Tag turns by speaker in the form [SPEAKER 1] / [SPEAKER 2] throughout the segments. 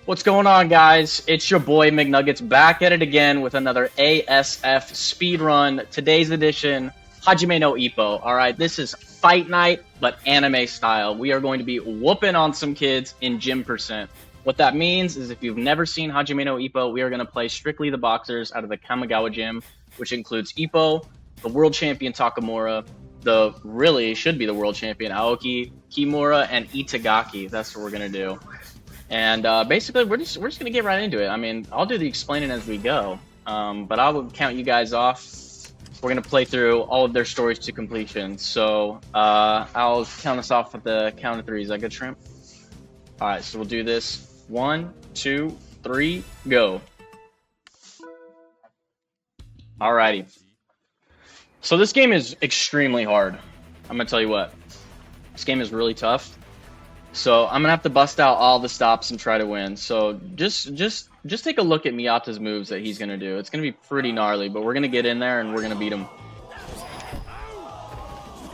[SPEAKER 1] What's going on, guys? It's your boy Miggnuggets back at it again with another ASF speedrun. Today's edition, Hajime no Ippo. Alright, this is fight night, but anime style. We are going to be whooping on some kids in gym percent. What that means is if you've never seen Hajime no Ippo, we are going to play strictly the boxers out of the Kamigawa gym, which includes Ippo, the world champion Takamura, the really should be the world champion Aoki, Kimura, and Itagaki. That's what we're going to do. And basically, we're just gonna get right into it. I mean, I'll do the explaining as we go, but I will count you guys off. We're gonna play through all of their stories to completion. So I'll count us off with the count of three. Is that good, Shrimp? All right, so we'll do this. 1, 2, 3, go. Alrighty. So this game is extremely hard. I'm gonna tell you what. This game is really tough. So I'm gonna have to bust out all the stops and try to win. So just take a look at Miyata's moves that he's gonna do. It's gonna be pretty gnarly, but we're gonna get in there and we're gonna beat him.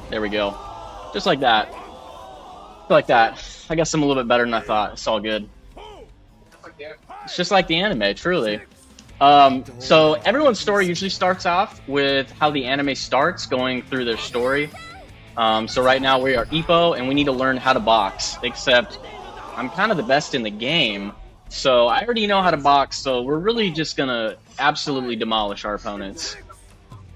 [SPEAKER 1] There we go. Just like that. Like that. I guess I'm a little bit better than I thought. It's all good. It's just like the anime, truly. So everyone's story usually starts off with how the anime starts, going through their story. So right now we are Ippo, and we need to learn how to box, except I'm kind of the best in the game, so I already know how to box, so we're really just gonna absolutely demolish our opponents.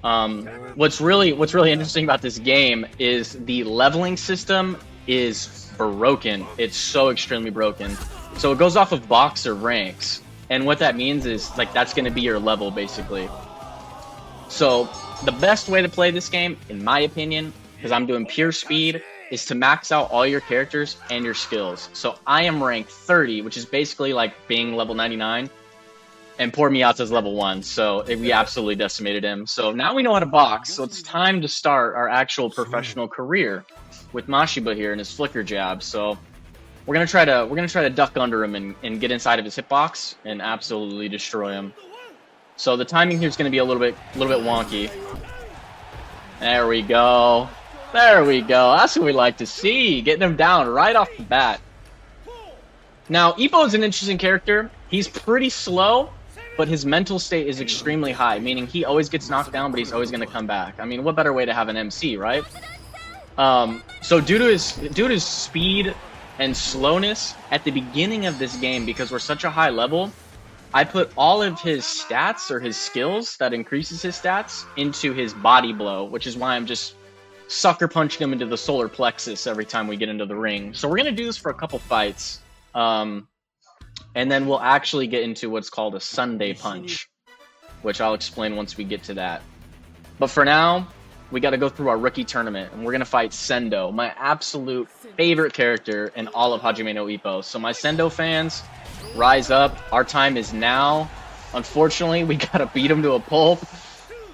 [SPEAKER 1] What's really interesting about this game is the leveling system is broken. It's so extremely broken. So it goes off of boxer ranks, and what that means is, like, that's gonna be your level, basically. So the best way to play this game, in my opinion, because I'm doing pure speed, is to max out all your characters and your skills. So I am ranked 30, which is basically like being level 99, and poor Miyata's level 1, so we absolutely decimated him. So now we know how to box, so it's time to start our actual professional career with Mashiba here and his flicker jab. So we're gonna try to duck under him and get inside of his hitbox and absolutely destroy him. So the timing here is gonna be a little bit wonky. There we go. There we go. That's what we like to see. Getting him down right off the bat. Now, Ippo is an interesting character. He's pretty slow, but his mental state is extremely high, meaning he always gets knocked down, but he's always going to come back. I mean, what better way to have an MC, right? So due to his speed and slowness at the beginning of this game, because we're such a high level, I put all of his stats, or his skills that increases his stats, into his body blow, which is why I'm just sucker punching him into the solar plexus every time we get into the ring. So we're going to do this for a couple fights, and then we'll actually get into what's called a Sunday punch, which I'll explain once we get to that. But for now, we got to go through our rookie tournament, and we're going to fight Sendo, my absolute favorite character in all of Hajime no Ippo. So my Sendo fans, rise up. Our time is now. Unfortunately, we got to beat him to a pulp,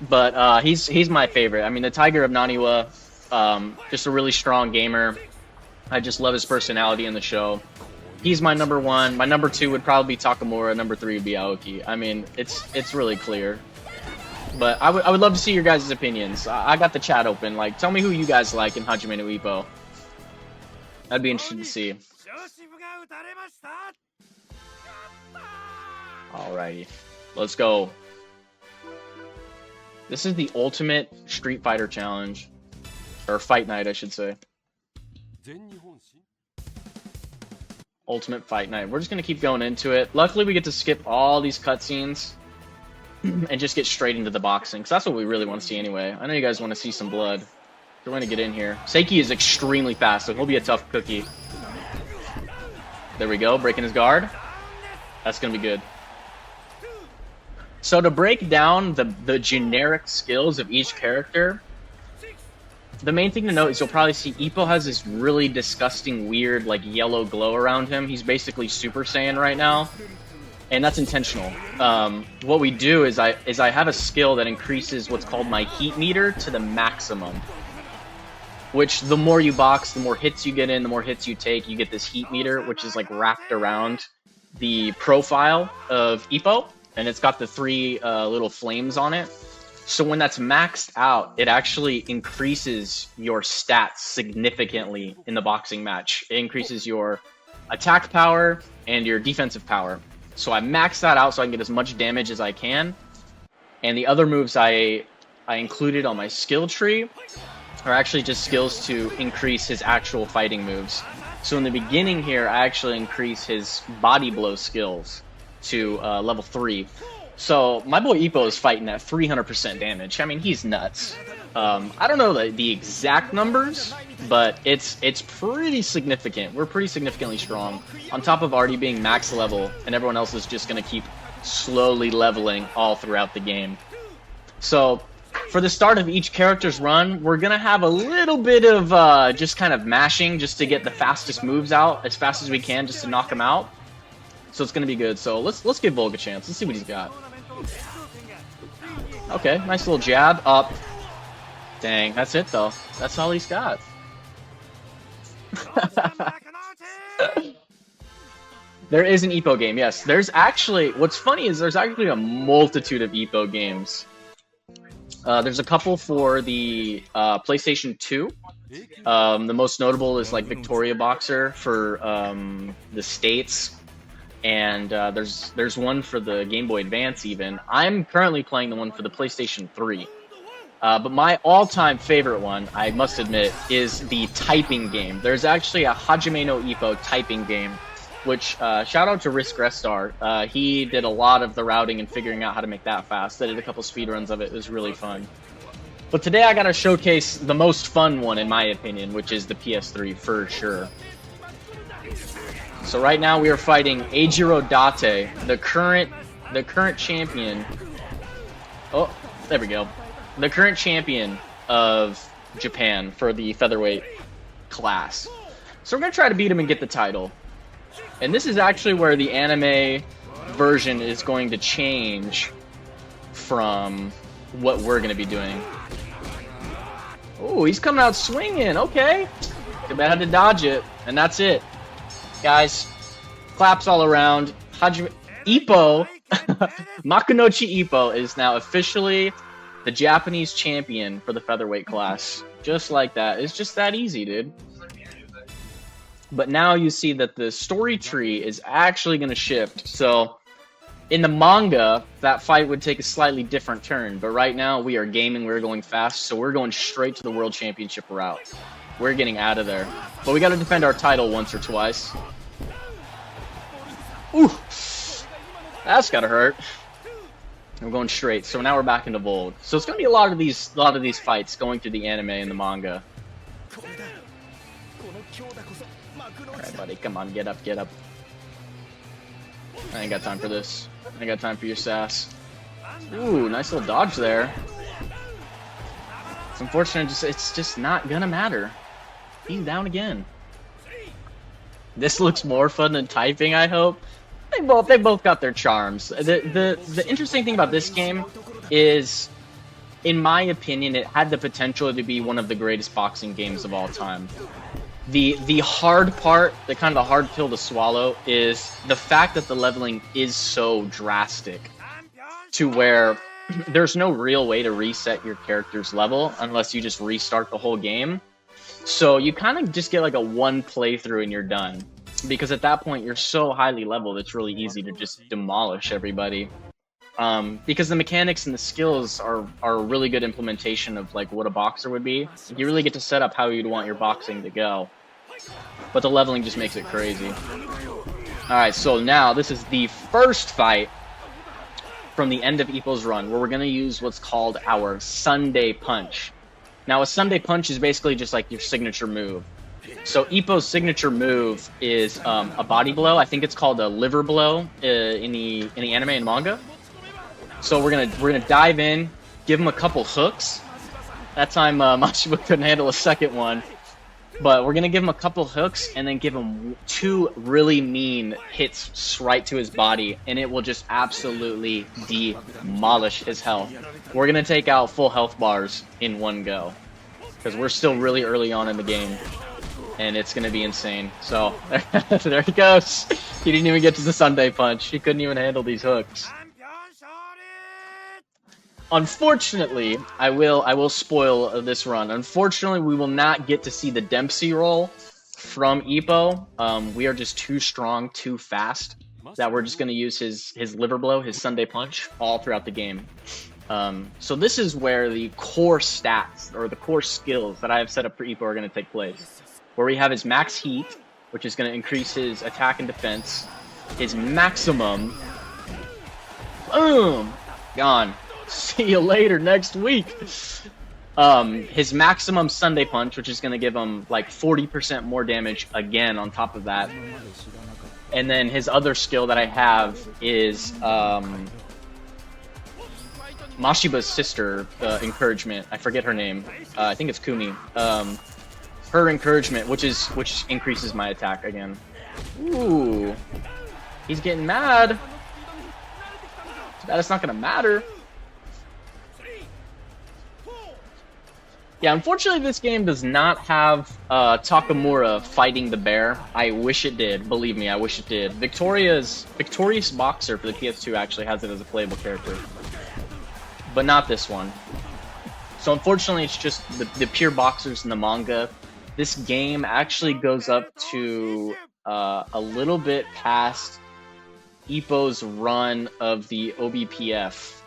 [SPEAKER 1] but he's my favorite. I mean, the Tiger of Naniwa, just a really strong gamer. I just love his personality in the show. He's my number one. My number 2 would probably be Takamura. Number 3 would be Aoki. I mean, it's really clear. But I would love to see your guys' opinions. I got the chat open. Like, tell me who you guys like in Hajime no Ippo. I'd be interested to see. Alrighty, let's go. This is the ultimate Street Fighter challenge. Or Fight Night, I should say. Ultimate Fight Night. We're just going to keep going into it. Luckily, we get to skip all these cutscenes and just get straight into the boxing, because that's what we really want to see anyway. I know you guys want to see some blood. We're going to get in here. Seiki is extremely fast, so he'll be a tough cookie. There we go, breaking his guard. That's going to be good. So to break down the generic skills of each character, the main thing to note is you'll probably see Ippo has this really disgusting, weird, like, yellow glow around him. He's basically Super Saiyan right now, and that's intentional. What we do is I have a skill that increases what's called my heat meter to the maximum, which the more you box, the more hits you get in, the more hits you take, you get this heat meter, which is, like, wrapped around the profile of Ippo, and it's got the 3 little flames on it. So when that's maxed out, it actually increases your stats significantly in the boxing match. It increases your attack power, and your defensive power. So I max that out so I can get as much damage as I can. And the other moves I included on my skill tree are actually just skills to increase his actual fighting moves. So in the beginning here, I actually increase his body blow skills to level 3. So my boy Ippo is fighting at 300% damage. I mean, he's nuts. I don't know the exact numbers, but it's pretty significant. We're pretty significantly strong. On top of already being max level, and everyone else is just going to keep slowly leveling all throughout the game. So for the start of each character's run, we're going to have a little bit of just kind of mashing just to get the fastest moves out as fast as we can just to knock them out. So it's going to be good. So let's give Volk a chance. Let's see what he's got. Okay, nice little jab up. Dang, that's it though. That's all he's got. There is an Ippo game, yes. There's actually, what's funny is there's actually a multitude of Ippo games. There's a couple for the PlayStation 2. The most notable is like Victoria Boxer for the States. And there's one for the Game Boy Advance even. I'm currently playing the one for the PlayStation 3. But my all-time favorite one, I must admit, is the typing game. There's actually a Hajime no Ippo typing game, which, shout out to Risk Restar. He did a lot of the routing and figuring out how to make that fast. I did a couple speedruns of it. It was really fun. But today I gotta showcase the most fun one, in my opinion, which is the PS3 for sure. So right now we are fighting Eijiro Date, the current champion. Oh, there we go. The current champion of Japan for the featherweight class. So we're gonna try to beat him and get the title. And this is actually where the anime version is going to change from what we're gonna be doing. Oh, he's coming out swinging. Okay, too bad I had to dodge it, and that's it. Guys, claps all around. Hajime Ippo, Makunochi Ippo is now officially the Japanese champion for the featherweight class. Just like that. It's just that easy, dude. But now you see that the story tree is actually going to shift. So, in the manga, that fight would take a slightly different turn. But right now, we are gaming, we're going fast, so we're going straight to the World Championship route. We're getting out of there. But we got to defend our title once or twice. Ooh! That's gotta hurt. We're going straight. So now we're back into Vold. So it's gonna be a lot of these fights going through the anime and the manga. Alright, buddy, come on, get up, get up. I ain't got time for this. I ain't got time for your sass. Ooh, nice little dodge there. It's unfortunate, it's just not gonna matter. He's down again. This looks more fun than typing, I hope. They both got their charms. The interesting thing about this game is, in my opinion, it had the potential to be one of the greatest boxing games of all time. The hard part, the kind of the hard pill to swallow, is the fact that the leveling is so drastic to where there's no real way to reset your character's level unless you just restart the whole game. So you kind of just get like a one playthrough and you're done. Because at that point, you're so highly leveled, it's really easy to just demolish everybody. Because the mechanics and the skills are a really good implementation of like what a boxer would be. You really get to set up how you'd want your boxing to go. But the leveling just makes it crazy. Alright, so now this is the first fight from the end of Ippo's run, where we're going to use what's called our Sunday Punch. Now, a Sunday Punch is basically just like your signature move. So Ippo's signature move is a body blow. I think it's called a liver blow in the anime and manga. So we're gonna dive in, give him a couple hooks. That time Mashiba couldn't handle a second one, but we're gonna give him a couple hooks and then give him two really mean hits right to his body, and it will just absolutely demolish his health. We're gonna take out full health bars in one go because we're still really early on in the game. And it's going to be insane. So, there he goes. He didn't even get to the Sunday Punch. He couldn't even handle these hooks. Unfortunately, I will spoil this run. Unfortunately, we will not get to see the Dempsey roll. from Ippo. We are just too strong, too fast, that we're just going to use his liver blow, his Sunday punch, all throughout the game. So this is where the core stats, or the core skills that I have set up for Ippo are going to take place. Where we have his max heat, which is going to increase his attack and defense. His maximum, boom, gone. See you later next week. His maximum Sunday punch, which is going to give him like 40% more damage again on top of that. And then his other skill that I have is Mashiba's sister, encouragement. I forget her name. I think it's Kumi. Her encouragement, which increases my attack again. Ooh, he's getting mad. That's not gonna matter. Yeah, unfortunately, this game does not have Takamura fighting the bear. I wish it did. Believe me, I wish it did. Victorious Boxer for the PS2 actually has it as a playable character, but not this one. So unfortunately, it's just the pure boxers in the manga. This game actually goes up to a little bit past Ippo's run of the OBPF.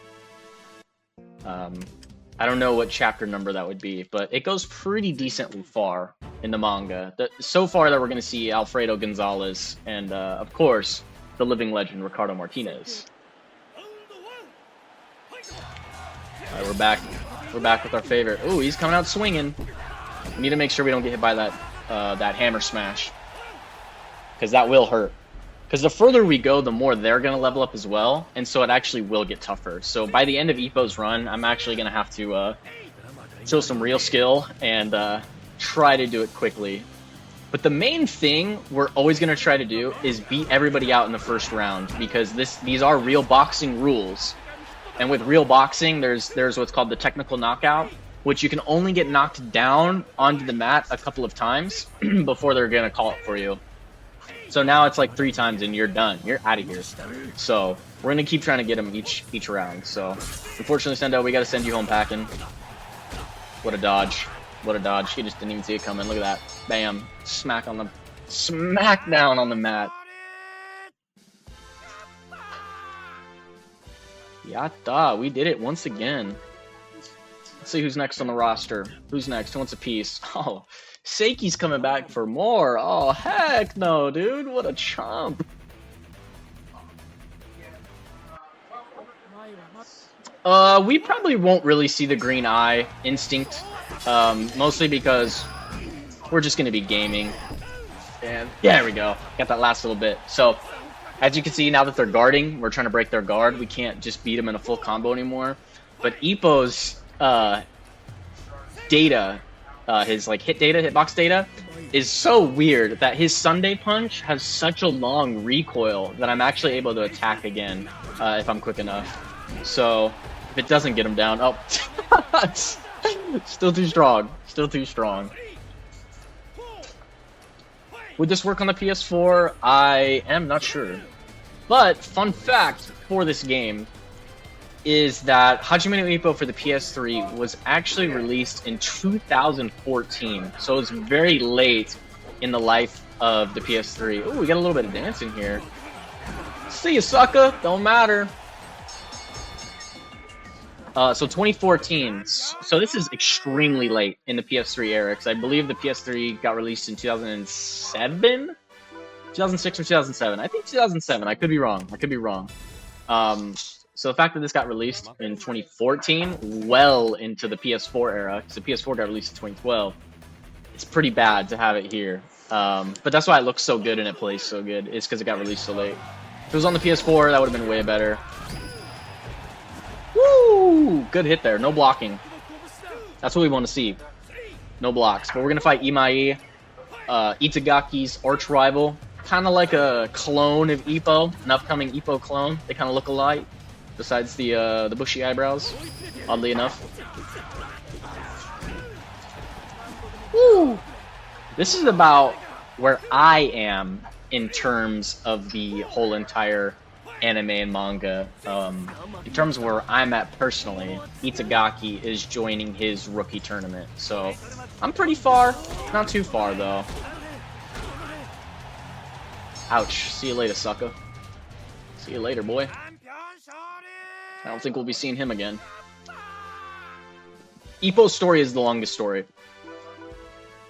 [SPEAKER 1] I don't know what chapter number that would be, but it goes pretty decently far in the manga. So far that we're going to see Alfredo Gonzalez and, of course, the living legend Ricardo Martinez. Alright, we're back. We're back with our favorite. Ooh, he's coming out swinging. We need to make sure we don't get hit by that hammer smash, because that will hurt. Because the further we go, the more they're going to level up as well, and so it actually will get tougher. So by the end of Ippo's run, I'm actually going to have to show some real skill and try to do it quickly. But the main thing we're always going to try to do is beat everybody out in the first round, because these are real boxing rules. And with real boxing, there's what's called the technical knockout, which you can only get knocked down onto the mat a couple of times before they're going to call it for you. So now it's like 3 times and you're done. You're out of here. So we're going to keep trying to get them each round. So unfortunately, Sendo, we got to send you home packing. What a dodge. What a dodge. He just didn't even see it coming. Look at that. Bam. Smack down on the mat. Yatta. We did it once again. Let's see who's next on the roster. Who's next? Who wants a piece? Oh, Seiki's coming back for more. Oh, heck no, dude. What a chump. We probably won't really see the green eye instinct. Mostly because we're just going to be gaming. And there we go. Got that last little bit. So, as you can see, now that they're guarding, we're trying to break their guard. We can't just beat them in a full combo anymore. But Ippo's data, his like hitbox data, is so weird that his Sunday punch has such a long recoil that I'm actually able to attack again if I'm quick enough. So if it doesn't get him down, oh, still too strong. Still too strong. Would this work on the PS4? I am not sure. But fun fact for this game is that Hajime no Ippo for the PS3 was actually released in 2014, so it was very late in the life of the PS3. Ooh, we got a little bit of dancing here. See you, sucker. Don't matter. So 2014. So this is extremely late in the PS3 era, because I believe the PS3 got released in 2007? 2006 or 2007. I think 2007. I could be wrong. So the fact that this got released in 2014, well into the PS4 era, because the PS4 got released in 2012, it's pretty bad to have it here. But that's why it looks so good and it plays so good. It's because it got released so late. If it was on the PS4, that would have been way better. Woo! Good hit there. No blocking. That's what we want to see. No blocks. But we're going to fight Imai, Itagaki's arch rival. Kind of like a clone of Ippo, an upcoming Ippo clone. They kind of look alike. Besides the bushy eyebrows, oddly enough. Woo! This is about where I am in terms of the whole entire anime and manga. In terms of where I'm at personally, Itagaki is joining his rookie tournament. So I'm pretty far, not too far though. Ouch. See you later, sucker. See you later, boy. I don't think we'll be seeing him again. Ippo's story is the longest story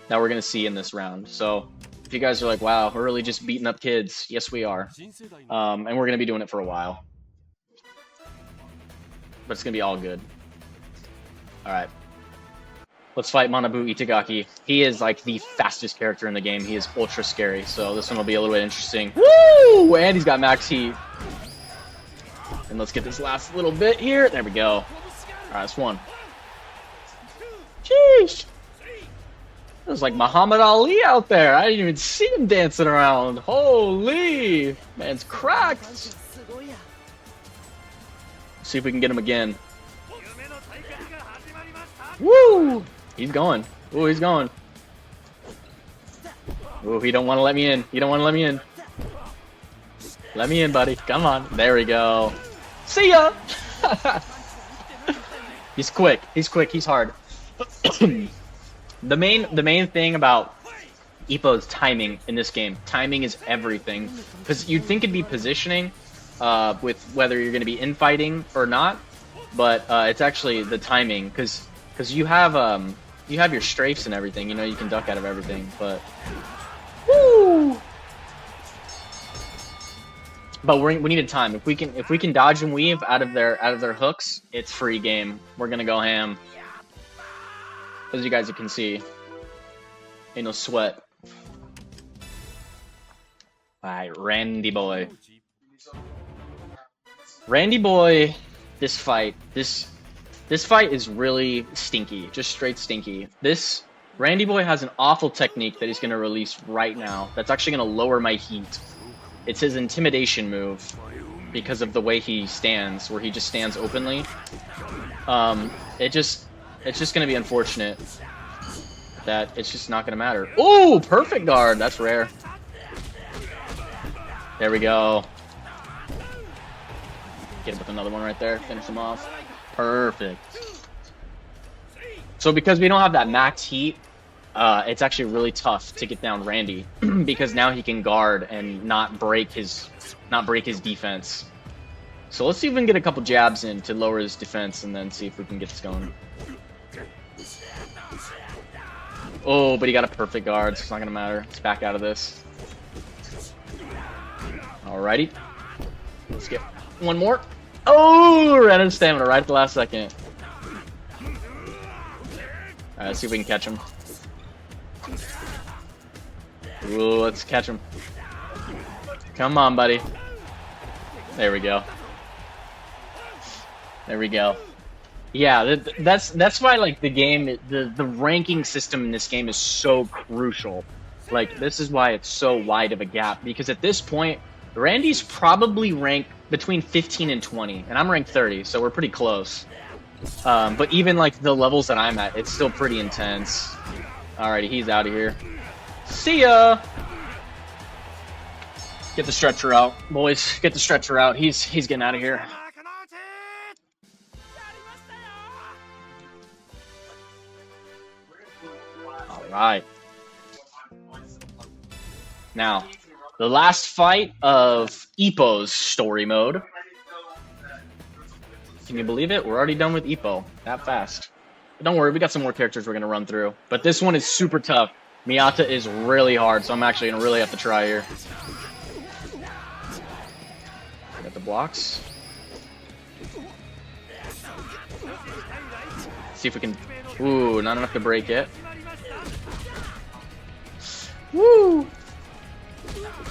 [SPEAKER 1] that we're going to see in this round. So if you guys are like, wow, we're really just beating up kids. Yes, we are. And we're going to be doing it for a while. But it's going to be all good. Alright. Let's fight Manabu Itagaki. He is like the fastest character in the game. He is ultra scary. So this one will be a little bit interesting. Woo! And he's got max heat. And let's get this last little bit here. There we go. Alright, that's one. Sheesh! It was like Muhammad Ali out there. I didn't even see him dancing around. Holy! Man's cracked. Let's see if we can get him again. Woo! He's going. Ooh, he's going. Ooh, he don't want to let me in. He don't want to let me in. Let me in, buddy. Come on. There we go. See ya! He's quick. He's quick. He's hard. The main thing about Ippo's timing in this game. Timing is everything. Because you'd think it'd be positioning with whether you're going to be infighting or not. But it's actually the timing. Because you have your strafes and everything. You know, you can duck out of everything. But woo! But we need a time. If we can dodge and weave out of their hooks, it's free game. We're gonna go ham. As you guys can see, ain't no sweat. Alright, Randy boy. Randy boy, this fight is really stinky, just straight stinky. This Randy boy has an awful technique that he's gonna release right now. That's actually gonna lower my heat. It's his intimidation move because of the way he stands, where he just stands openly. It's just gonna be unfortunate that it's just not gonna matter. Ooh, perfect guard. That's rare. There we go. Get him with another one right there. Finish him off. Perfect. So because we don't have that max heat, it's actually really tough to get down Randy because now he can guard and not break his defense. So let's see if we can get a couple jabs in to lower his defense and then see if we can get this going. Oh, but he got a perfect guard, so it's not gonna matter. Let's back out of this. Alrighty. Let's get one more. Oh, ran out of stamina right at the last second. Alright, let's see if we can catch him. Ooh, let's catch him. Come on, buddy. There we go. There we go. Yeah, that's why like the game, the ranking system in this game is so crucial. Like this is why it's so wide of a gap, because at this point, Randy's probably ranked between 15 and 20, and I'm ranked 30, so we're pretty close. But even like the levels that I'm at, it's still pretty intense. Alrighty, he's out of here. See ya! Get the stretcher out, boys. Get the stretcher out. He's getting out of here. Alright. Now, the last fight of Ippo's story mode. Can you believe it? We're already done with Ippo. That fast. But don't worry, we got some more characters we're going to run through. But this one is super tough. Miyata is really hard, so I'm actually going to really have to try here. Got the blocks. See if we can... Ooh, not enough to break it. Woo!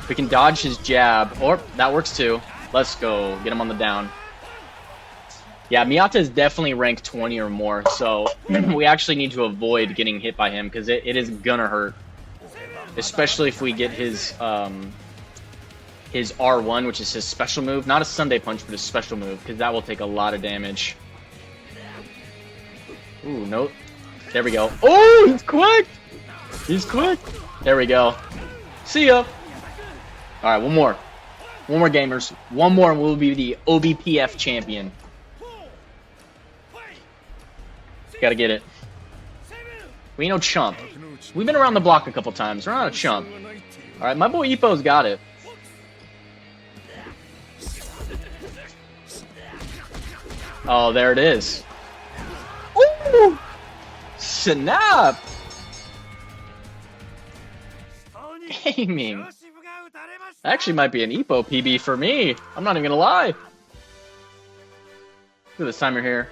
[SPEAKER 1] We can dodge his jab. Or, that works too. Let's go. Get him on the down. Yeah, Miyata is definitely ranked 20 or more, so we actually need to avoid getting hit by him, because it is gonna hurt. Especially if we get his R1, which is his special move. Not a Sunday Punch, but his special move, because that will take a lot of damage. Ooh, nope. There we go. Oh, he's quick! He's quick! There we go. See ya! Alright, one more. One more, gamers. One more and we'll be the OBPF champion. Gotta get it. We ain't no chump. We've been around the block a couple times. We're not a chump. Alright, my boy Ippo's got it. Oh, there it is. Ooh! Snap! Gaming. That actually might be an Ippo PB for me. I'm not even gonna lie. Look at this timer here.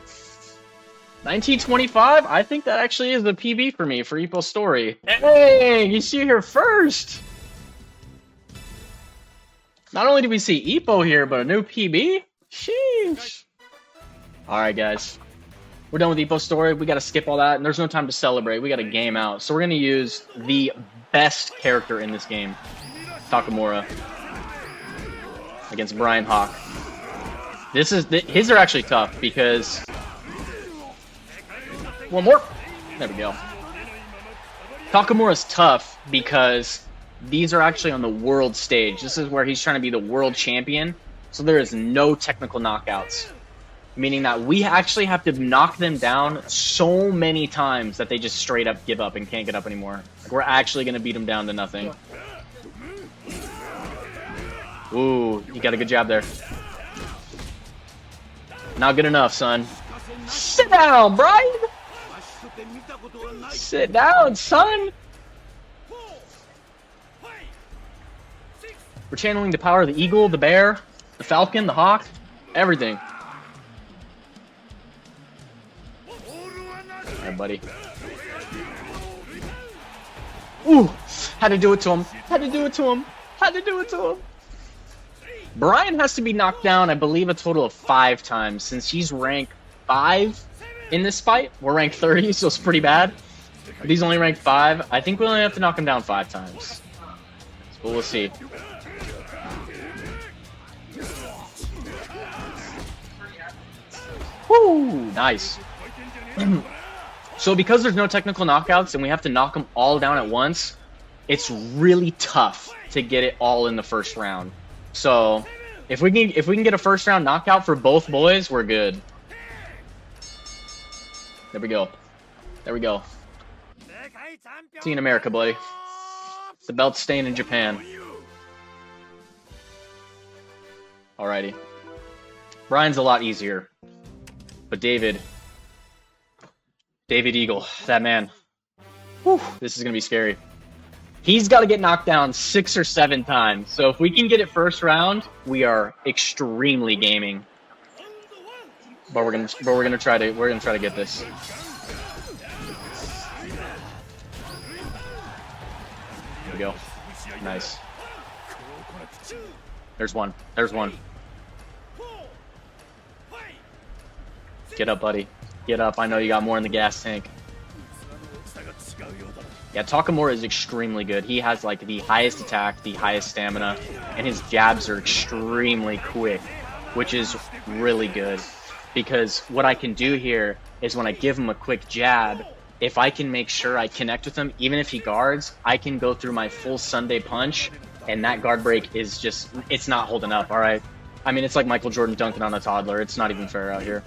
[SPEAKER 1] 1925? I think that actually is the PB for me for Ippo story. Hey, you see here first. Not only do we see Ippo here, but a new PB? Sheesh. Alright, guys. We're done with Ippo's story. We gotta skip all that, and there's no time to celebrate. We gotta game out. So we're gonna use the best character in this game, Takamura, against Brian Hawk. His are actually tough because... One more. There we go. Takamura's tough because these are actually on the world stage. This is where he's trying to be the world champion. So there is no technical knockouts. Meaning that we actually have to knock them down so many times that they just straight up give up and can't get up anymore. Like, we're actually going to beat them down to nothing. Ooh, you got a good job there. Not good enough, son. Sit down, Brian! Sit down, son! We're channeling the power of the eagle, the bear, the falcon, the hawk, everything. Alright, buddy. Ooh! Had to do it to him. Had to do it to him. Had to do it to him. Brian has to be knocked down, I believe, a total of 5 times. Since he's ranked 5 in this fight, we're ranked 30, so it's pretty bad. But he's only ranked 5. I think we only have to knock him down 5 times. So we'll see. Woo! Nice. So because there's no technical knockouts and we have to knock them all down at once, it's really tough to get it all in the first round. So if we can get a first round knockout for both boys, we're good. There we go. There we go. See you in America, buddy. The belt's staying in Japan. Alrighty. Brian's a lot easier. But David Eagle, that man. Whew, this is going to be scary. He's got to get knocked down 6 or 7 times. So if we can get it first round, we are extremely gaming. But we're gonna try to get this. There we go. Nice. There's one. There's one. Get up, buddy. Get up. I know you got more in the gas tank. Yeah, Takamura is extremely good. He has like the highest attack, the highest stamina, and his jabs are extremely quick, which is really good. Because what I can do here is when I give him a quick jab, if I can make sure I connect with him, even if he guards, I can go through my full Sunday punch, and that guard break is just, it's not holding up, alright? I mean, it's like Michael Jordan dunking on a toddler. It's not even fair out here.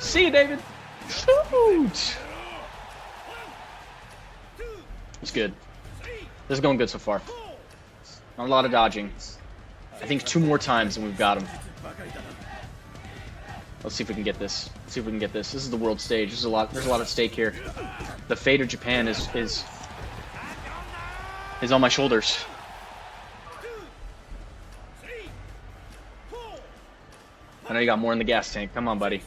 [SPEAKER 1] See you, David. Shoot. It's good. This is going good so far. Not a lot of dodging. I think 2 more times and we've got him. Let's see if we can get this. Let's see if we can get this. This is the world stage. There's a lot at stake here. The fate of Japan is on my shoulders. I know you got more in the gas tank. Come on, buddy.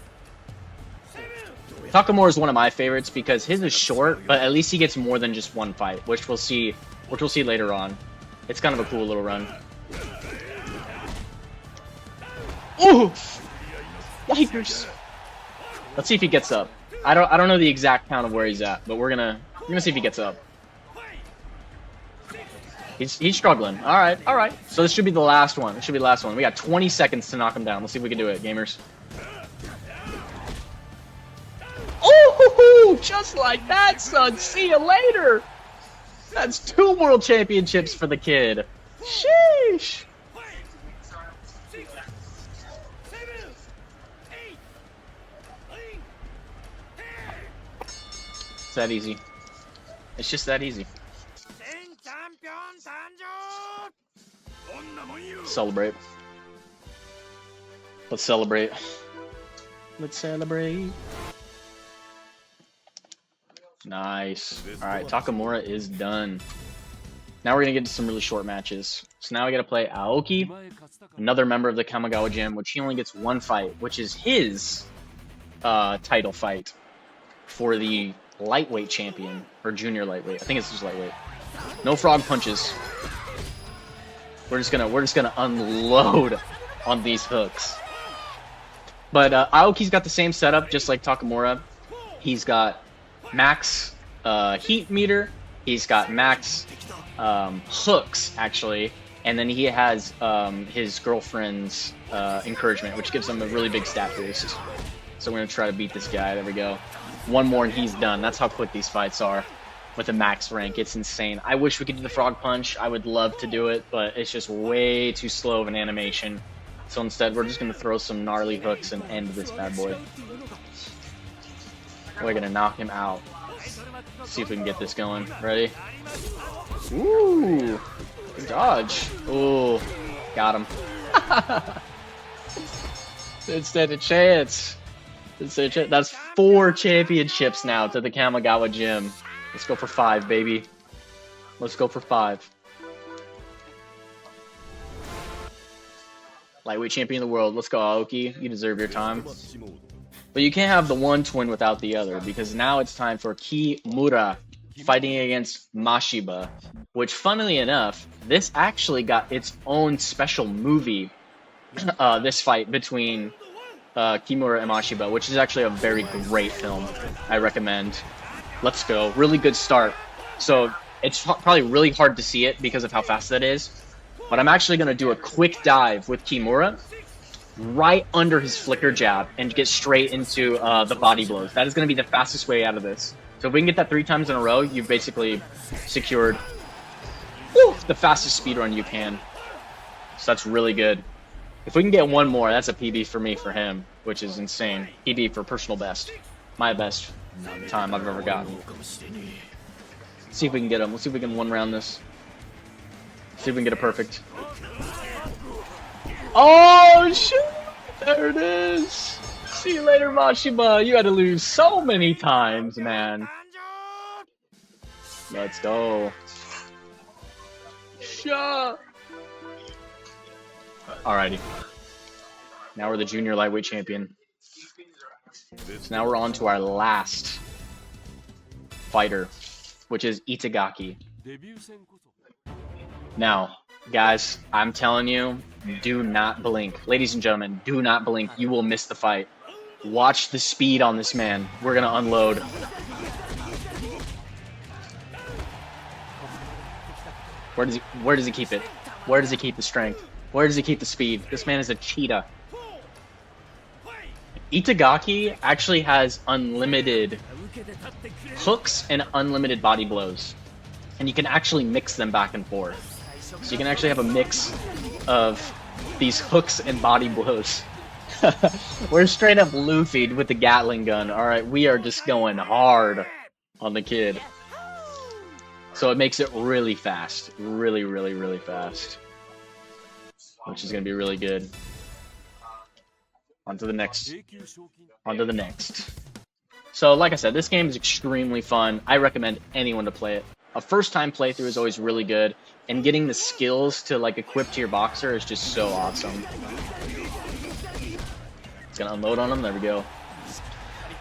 [SPEAKER 1] Takamura is one of my favorites because his is short, but at least he gets more than just 1 fight, which we'll see later on. It's kind of a cool little run. Ooh! Yikers! Let's see if he gets up. I don't know the exact count of where he's at, but we're gonna see if he gets up. He's struggling. All right. So this should be the last one. This should be the last one. We got 20 seconds to knock him down. Let's see if we can do it, gamers. Oh, just like that, son. See you later. That's 2 world championships for the kid. Sheesh. It's that easy. It's just that easy. celebrate. Let's celebrate. Let's celebrate. Nice. Alright, Takamura is done. Now we're gonna get to some really short matches. So now we gotta play Aoki, another member of the Kamigawa Gym, which he only gets one fight, which is his title fight for the lightweight champion, or junior lightweight. I think it's just lightweight. No frog punches. We're just gonna unload on these hooks. But Aoki's got the same setup, just like Takamura. He's got max heat meter. He's got max hooks, actually. And then he has his girlfriend's encouragement, which gives him a really big stat boost. So we're going to try to beat this guy. There we go. One more and he's done. That's how quick these fights are with a max rank. It's insane. I wish we could do the frog punch. I would love to do it, but it's just way too slow of an animation. So instead, we're just going to throw some gnarly hooks and end this bad boy. We're going to knock him out. See if we can get this going. Ready? Ooh! Good dodge. Ooh. Got him. Didn't stand a chance. That's 4 championships now to the Kamigawa Gym. Let's go for 5, baby. Let's go for 5. Lightweight champion of the world. Let's go, Aoki. You deserve your time. But you can't have the one twin without the other, because now it's time for Kimura fighting against Mashiba, which, funnily enough, this actually got its own special movie, this fight between Kimura and Mashiba, which is actually a very great film. I recommend. Let's go. Really good start. So it's probably really hard to see it because of how fast that is, but I'm actually going to do a quick dive with Kimura right under his flicker jab and get straight into the body blows. That is going to be the fastest way out of this. So if we can get that 3 times in a row, you've basically secured the fastest speedrun you can. So that's really good. If we can get one more, that's a PB for me for him, which is insane. PB for personal best. My best time I've ever gotten. Let's see if we can get him. Let's see if we can one-round this. See if we can get a perfect. Oh, shit! There it is! See you later, Mashiba. You had to lose so many times, man. Let's go. Shut. Alrighty. Now we're the junior lightweight champion. So now we're on to our last fighter, which is Itagaki. Now, guys, I'm telling you, do not blink. Ladies and gentlemen, do not blink. You will miss the fight. Watch the speed on this man. We're gonna unload. Where does he keep it? Where does he keep the strength? Where does he keep the speed? This man is a cheetah. Itagaki actually has unlimited hooks and unlimited body blows. And you can actually mix them back and forth. So you can actually have a mix of these hooks and body blows. We're straight up Luffy with the Gatling gun. Alright, we are just going hard on the kid. So it makes it really fast. Really, really, really fast. Which is going to be really good. On to the next. On to the next. So, like I said, this game is extremely fun. I recommend anyone to play it. A first-time playthrough is always really good, and getting the skills to like equip to your boxer is just so awesome. It's gonna unload on him. There we go.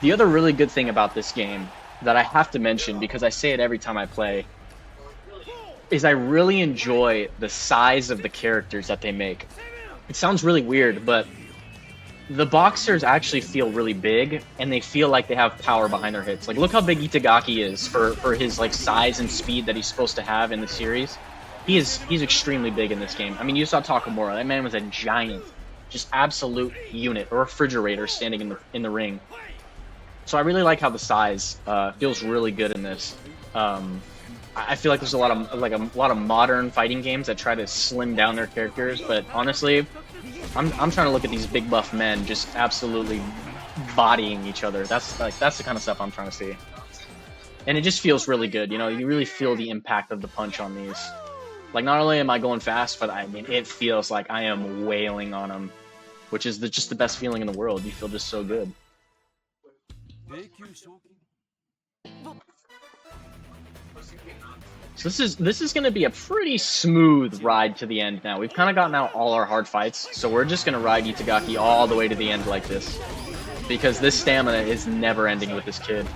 [SPEAKER 1] The other really good thing about this game that I have to mention, because I say it every time I play, is I really enjoy the size of the characters that they make. It sounds really weird, but the boxers actually feel really big, and they feel like they have power behind their hits. Like, look how big Itagaki is for his like size and speed that he's supposed to have in the series. He's extremely big in this game. I mean, you saw Takamura. That man was a giant, just absolute unit, a refrigerator standing in the ring. So I really like how the size feels really good in this. I feel like there's a lot of modern fighting games that try to slim down their characters, but honestly, I'm trying to look at these big buff men just absolutely bodying each other. That's the kind of stuff I'm trying to see, and it just feels really good. You know, you really feel the impact of the punch on these. Like, not only am I going fast, but I mean, it feels like I am wailing on him, which is just the best feeling in the world. You feel just so good. So this is going to be a pretty smooth ride to the end now. We've kind of gotten out all our hard fights, so we're just going to ride Itagaki all the way to the end like this, because this stamina is never ending with this kid.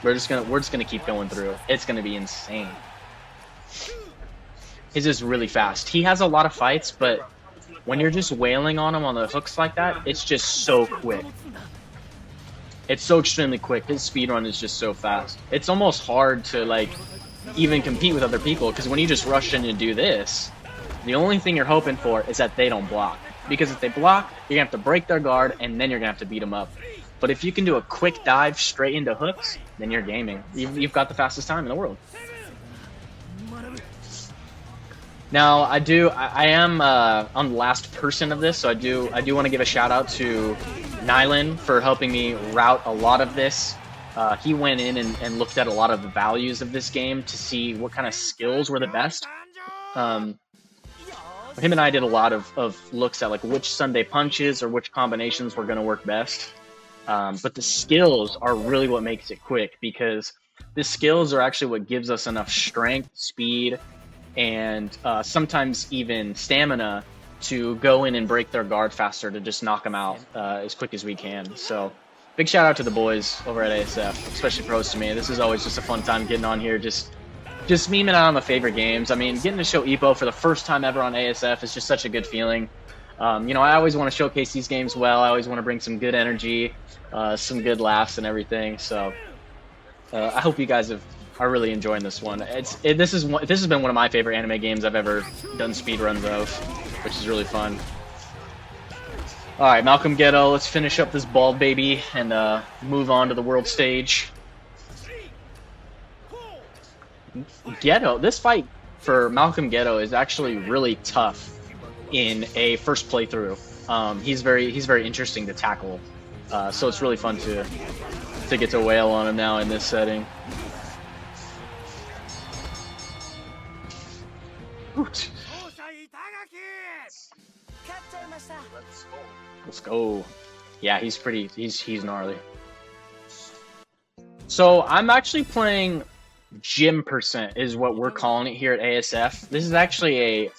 [SPEAKER 1] We're just gonna keep going through. It's gonna be insane. He's just really fast. He has a lot of fights, but when you're just wailing on him on the hooks like that, it's just so quick. It's so extremely quick. His speedrun is just so fast. It's almost hard to like even compete with other people, because when you just rush in and do this, the only thing you're hoping for is that they don't block. Because if they block, you're gonna have to break their guard, and then you're gonna have to beat them up. But if you can do a quick dive straight into hooks, then you're gaming. You've got the fastest time in the world. Now, I am on the last person of this, so I do want to give a shout out to Nylan for helping me route a lot of this. He went in and looked at a lot of the values of this game to see what kind of skills were the best. Him and I did a lot of looks at like which Sunday punches or which combinations were going to work best. But the skills are really what makes it quick, because the skills are actually what gives us enough strength, speed, and sometimes even stamina to go in and break their guard faster, to just knock them out as quick as we can. So big shout out to the boys over at ASF, especially for hosting me. This is always just a fun time getting on here, just memeing out on my favorite games. I mean, getting to show Ippo for the first time ever on ASF is just such a good feeling. You know, I always want to showcase these games well. I always want to bring some good energy, some good laughs and everything. So I hope you guys are really enjoying this one. This has been one of my favorite anime games I've ever done speedruns of, which is really fun. All right, Malcolm Ghetto, let's finish up this bald baby and move on to the world stage. Ghetto, this fight for Malcolm Ghetto is actually really tough in a first playthrough. He's very interesting to tackle, so it's really fun to get to wail on him now in this setting. Let's go. Yeah, he's gnarly. So I'm actually playing Gym Percent is what we're calling it here at ASF. This is actually a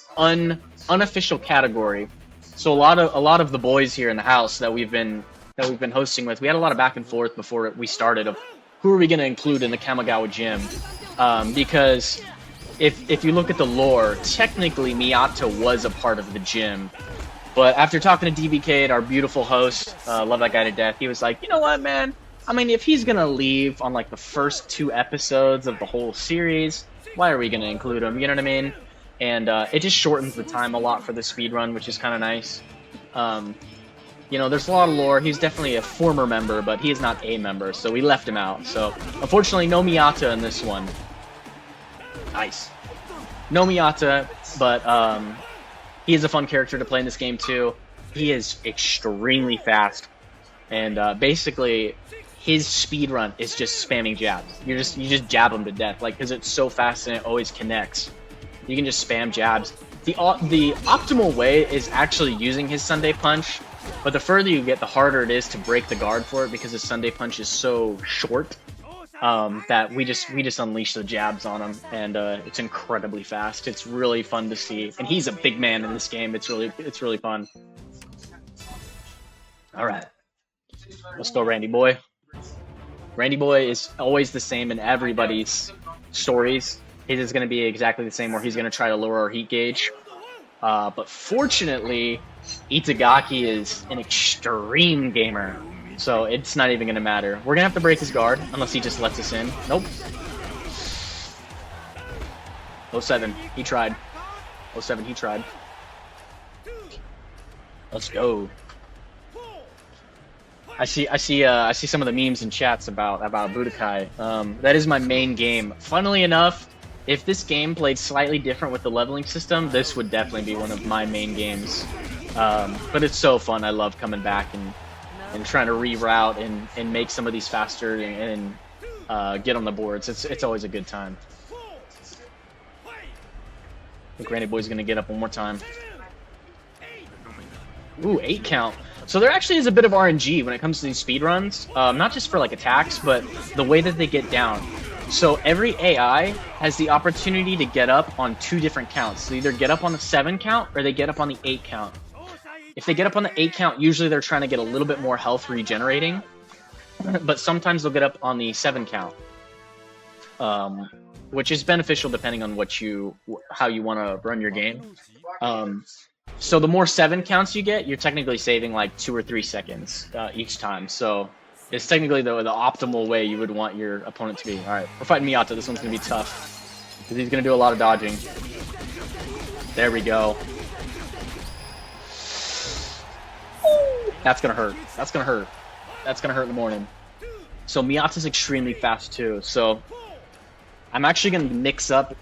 [SPEAKER 1] unofficial category. So a lot of the boys here in the house that we've been hosting with, we had a lot of back and forth before we started of who are we going to include in the Kamigawa gym, because if you look at the lore, technically Miyato was a part of the gym, but after talking to DBK, our beautiful host, love that guy to death, he was like, you know what, man? I mean, if he's gonna leave on like the first 2 episodes of the whole series, why are we gonna include him? You know what I mean? And it just shortens the time a lot for the speedrun, which is kind of nice. You know, there's a lot of lore. He's definitely a former member, but he is not a member, so we left him out. So, unfortunately, no Miyata in this one. Nice. No Miyata, but he is a fun character to play in this game too. He is extremely fast, and basically his speedrun is just spamming jabs. You just jab him to death, like, because it's so fast and it always connects. You can just spam jabs. The optimal way is actually using his Sunday punch, but the further you get, the harder it is to break the guard for it, because his Sunday punch is so short that we just unleash the jabs on him, and it's incredibly fast. It's really fun to see, and he's a big man in this game. It's really fun. All right, let's go, Randy boy. Randy boy is always the same in everybody's stories. His is going to be exactly the same, where he's going to try to lower our heat gauge. But fortunately, Itagaki is an extreme gamer, so it's not even going to matter. We're going to have to break his guard, unless he just lets us in. Nope. 07, he tried. 07, he tried. Let's go. I see some of the memes and chats about Budokai. That is my main game. Funnily enough, if this game played slightly different with the leveling system, this would definitely be one of my main games. But it's so fun. I love coming back and trying to reroute and make some of these faster and get on the boards. It's always a good time. The Granny Boy's gonna get up one more time. Ooh, 8 count. So there actually is a bit of RNG when it comes to these speedruns. Not just for like attacks, but the way that they get down. So every AI has the opportunity to get up on 2 different counts. So either get up on the 7 count or they get up on the 8 count. If they get up on the 8 count, usually they're trying to get a little bit more health regenerating. But sometimes they'll get up on the 7 count. Which is beneficial depending on how you want to run your game. So the more 7 counts you get, you're technically saving like 2 or 3 seconds each time. So it's technically the optimal way you would want your opponent to be. All right, we're fighting Miyata. This one's gonna be tough because he's gonna do a lot of dodging. There we go. That's gonna hurt. That's gonna hurt. That's gonna hurt in the morning. So Miyata's extremely fast too. So I'm actually going to mix up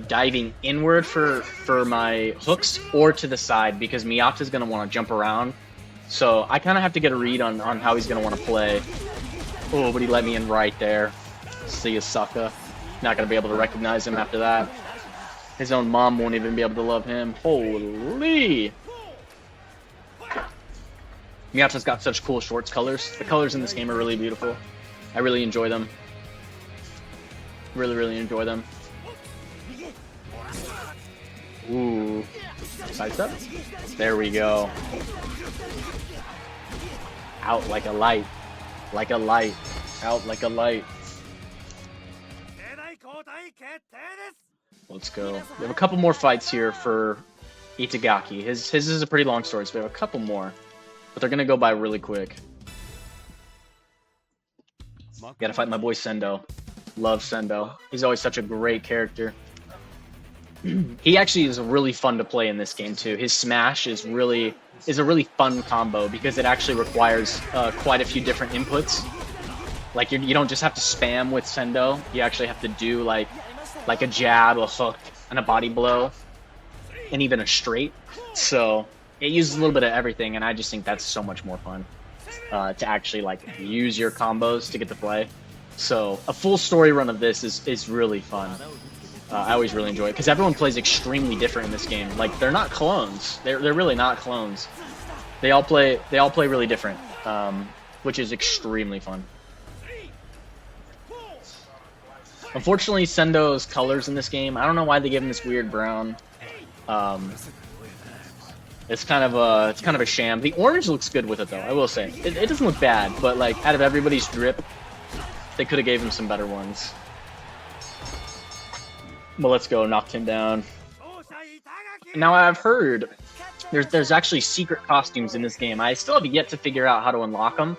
[SPEAKER 1] diving inward for my hooks or to the side because Miyata's going to want to jump around. So I kind of have to get a read on how he's going to want to play. Oh, but he let me in right there. See you, sucker. Not going to be able to recognize him after that. His own mom won't even be able to love him. Holy! Miyata's got such cool shorts colors. The colors in this game are really beautiful. I really enjoy them. Really enjoy them. Ooh. Sidestep? There we go. Out like a light. Like a light. Out like a light. Let's go. We have a couple more fights here for Itagaki. His is a pretty long story, so we have a couple more. But they're gonna go by really quick. Gotta fight my boy Sendo. Love Sendo. He's always such a great character. He actually is really fun to play in this game too. His smash is a really fun combo because it actually requires quite a few different inputs. Like you don't just have to spam with Sendo. You actually have to do like a jab, a hook, and a body blow, and even a straight. So it uses a little bit of everything, and I just think that's so much more fun to actually like use your combos to get to play. So a full story run of this is really fun. I always really enjoy it because everyone plays extremely different in this game. Like they're not clones. They're really not clones. They all play really different, which is extremely fun. Unfortunately, Sendo's colors in this game, I don't know why they give him this weird brown. It's kind of a sham. The orange looks good with it though. I will say it doesn't look bad, but like out of everybody's drip, they could have gave him some better ones. But let's go, knocked him down. Now I've heard there's actually secret costumes in this game. I still have yet to figure out how to unlock them,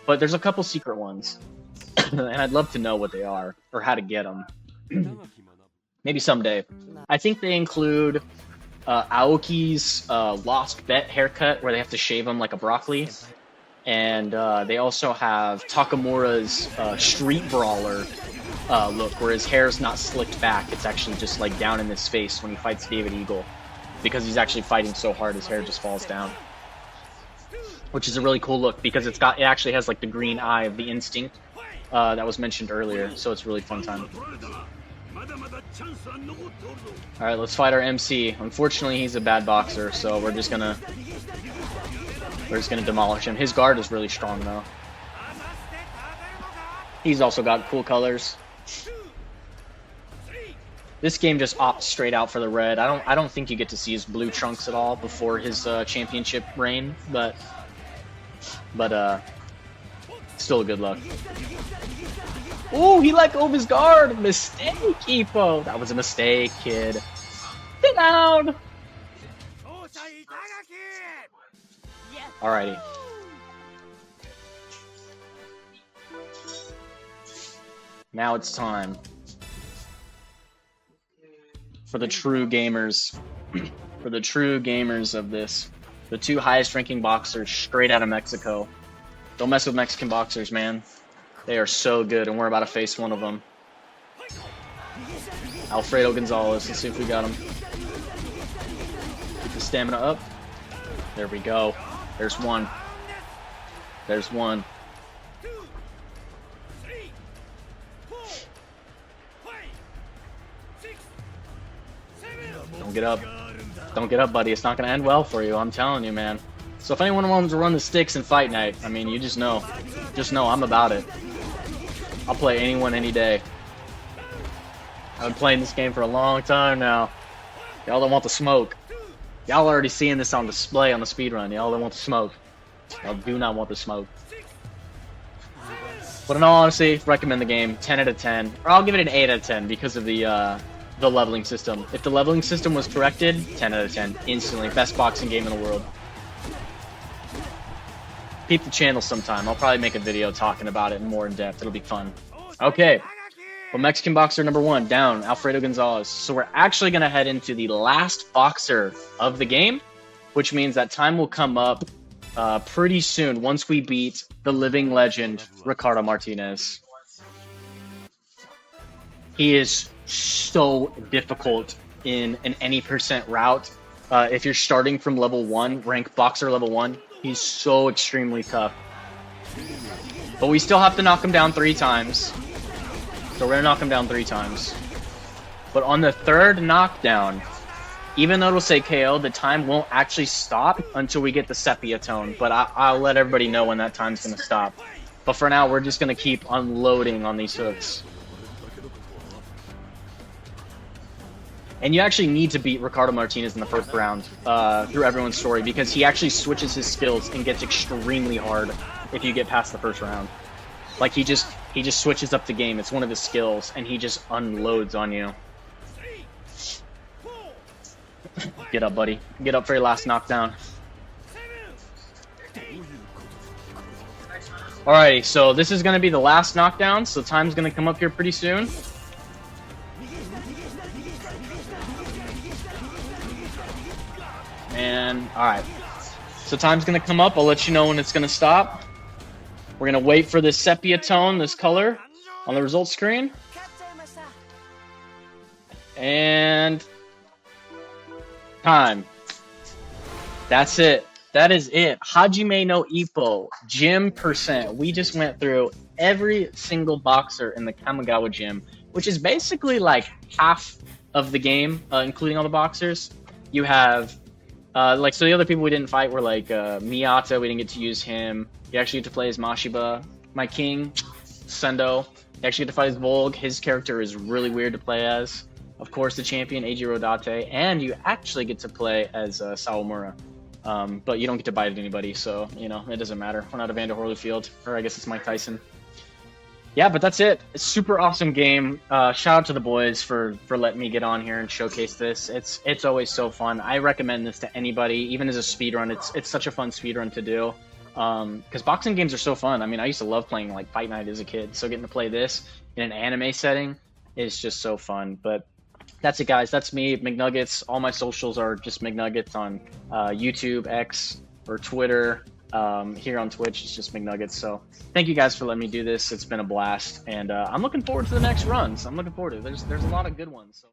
[SPEAKER 1] but there's a couple secret ones, and I'd love to know what they are or how to get them. Maybe someday. I think they include Aoki's Lost Bet haircut, where they have to shave him like a broccoli. And they also have Takamura's Street Brawler look, where his hair's not slicked back. It's actually just like down in his face when he fights David Eagle. Because he's actually fighting so hard, his hair just falls down. Which is a really cool look, because it actually has like the green eye of the instinct that was mentioned earlier. So it's a really fun time. Alright, let's fight our MC. Unfortunately, he's a bad boxer, so we're just gonna demolish him. His guard is really strong, though. He's also got cool colors. This game just opts straight out for the red. I don't think you get to see his blue trunks at all before his championship reign, but still a good luck. Ooh, he let go of his guard! Mistake, Ippo! That was a mistake, kid. Sit down! Alrighty. Now it's time for the true gamers. For the true gamers of this. The 2 highest ranking boxers straight out of Mexico. Don't mess with Mexican boxers, man. They are so good, and we're about to face one of them. Alfredo Gonzalez. Let's see if we got him. Keep the stamina up. There we go. There's one. There's one. Don't get up. Don't get up, buddy. It's not going to end well for you. I'm telling you, man. So if anyone wants to run the sticks in Fight Night, I mean, you just know. Just know I'm about it. I'll play anyone any day. I've been playing this game for a long time now. Y'all don't want the smoke. Y'all already seeing this on display on the speedrun. Y'all don't want the smoke. Y'all do not want the smoke. But in all honesty, recommend the game. 10 out of 10. Or I'll give it an 8 out of 10 because of the leveling system. If the leveling system was corrected, 10 out of 10. Instantly. Best boxing game in the world. Peep the channel sometime. I'll probably make a video talking about it more in depth. It'll be fun. Okay. Well, Mexican boxer number 1, down, Alfredo Gonzalez. So we're actually going to head into the last boxer of the game, which means that time will come up pretty soon once we beat the living legend, Ricardo Martinez. He is so difficult in an any percent route. If you're starting from level 1, rank boxer level 1, he's so extremely tough. But we still have to knock him down 3 times. So we're going to knock him down 3 times. But on the 3rd knockdown, even though it'll say KO, the time won't actually stop until we get the sepia tone. But I'll let everybody know when that time's going to stop. But for now, we're just going to keep unloading on these hooks. And you actually need to beat Ricardo Martinez in the 1st round through everyone's story, because he actually switches his skills and gets extremely hard if you get past the 1st round. Like, he just switches up the game. It's one of his skills, and he just unloads on you. Get up, buddy. Get up for your last knockdown. Alrighty, so this is going to be the last knockdown, so time's going to come up here pretty soon. And, alright. So time's going to come up. I'll let you know when it's going to stop. We're going to wait for this sepia tone, this color, on the results screen. And time. That's it. That is it. Hajime no Ippo, gym percent. We just went through every single boxer in the Kamigawa gym, which is basically like half of the game, including all the boxers. You have, so the other people we didn't fight were like Miyata. We didn't get to use him. You actually get to play as Mashiba. My king, Sendo. You actually get to fight as Volg. His character is really weird to play as. Of course, the champion, Eiji Rodate. And you actually get to play as Sawamura. But you don't get to bite at anybody, so, you know, it doesn't matter. We're not Evander Holyfield. Or I guess it's Mike Tyson. Yeah, but that's it. It's a super awesome game. Shout out to the boys for letting me get on here and showcase this. It's always so fun. I recommend this to anybody, even as a speedrun. It's such a fun speedrun to do. Because boxing games are so fun. I mean, I used to love playing like Fight Night as a kid, so getting to play this in an anime setting is just so fun. But that's it, guys. That's me, Miggnuggets. All my socials are just Miggnuggets on YouTube, X, or Twitter. Here on Twitch, it's just Miggnuggets. So thank you guys for letting me do this. It's been a blast, and I'm looking forward to the next runs. I'm looking forward to it. There's a lot of good ones. So.